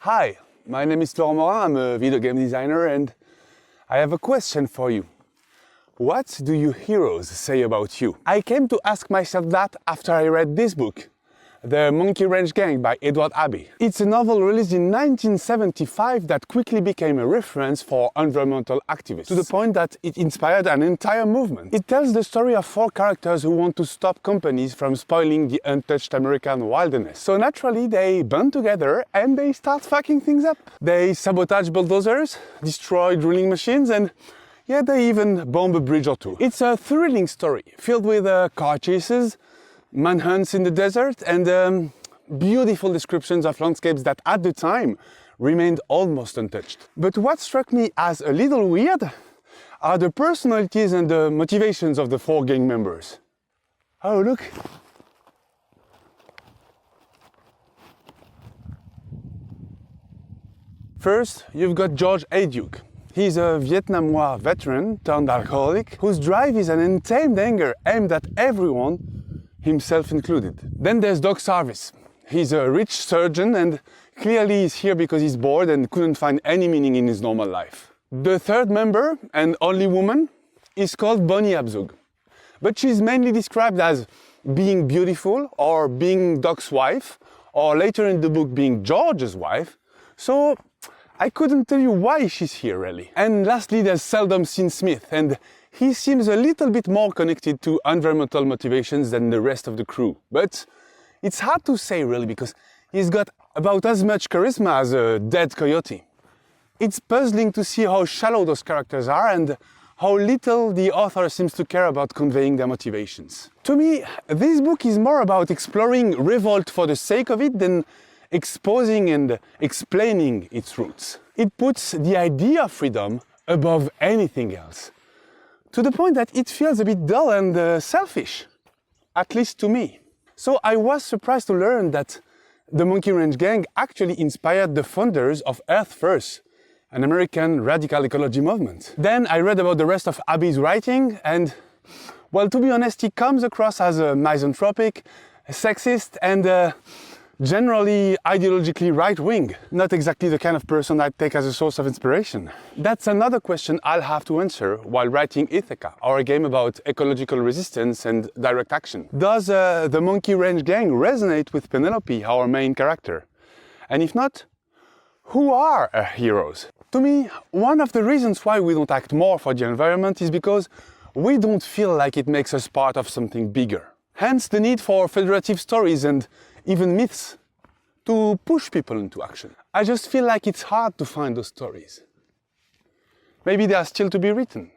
Hi, my name is Laurent Morin, I'm a video game designer and I have a question for you. What do your heroes say about you? I came to ask myself that after I read this book, The Monkey Wrench Gang by Abbey. It's a novel released in 1975 that quickly became a reference for environmental activists, to the point that it inspired an entire movement. It tells the story of 4 characters who want to stop companies from spoiling the untouched American wilderness. So naturally they band together and they start fucking things up. They sabotage bulldozers, destroy drilling machines, and yeah, they even bomb a bridge or 2. It's a thrilling story, filled with car chases, manhunts in the desert, and beautiful descriptions of landscapes that at the time remained almost untouched. But what struck me as a little weird are the personalities and the motivations of the 4 gang members. Oh, look! First, you've got George A. Duke. He's a Vietnam War veteran turned alcoholic whose drive is an untamed anger aimed at everyone, himself included. Then there's Doc Sarvis. He's a rich surgeon and clearly he's here because he's bored and couldn't find any meaning in his normal life. The third member, and only woman, is called Bonnie Abzug. But she's mainly described as being beautiful or being Doc's wife, or later in the book being George's wife, so I couldn't tell you why she's here really. And lastly there's Seldom Seen Smith, and he seems a little bit more connected to environmental motivations than the rest of the crew. But it's hard to say really, because he's got about as much charisma as a dead coyote. It's puzzling to see how shallow those characters are and how little the author seems to care about conveying their motivations. To me, this book is more about exploring revolt for the sake of it than exposing and explaining its roots. It puts the idea of freedom above anything else, to the point that it feels a bit dull and selfish, at least to me. So I was surprised to learn that the Monkey Wrench Gang actually inspired the founders of Earth First, an American radical ecology movement. Then I read about the rest of Abbey's writing and, well, to be honest, he comes across as a misanthropic, sexist and generally ideologically right-wing. Not exactly the kind of person I'd take as a source of inspiration. That's another question I'll have to answer while writing Ithaca, our game about ecological resistance and direct action. Does the Monkey Wrench Gang resonate with Penelope, our main character? And if not, who are her heroes? To me, one of the reasons why we don't act more for the environment is because we don't feel like it makes us part of something bigger. Hence the need for federative stories and even myths to push people into action. I just feel like it's hard to find those stories. Maybe they are still to be written.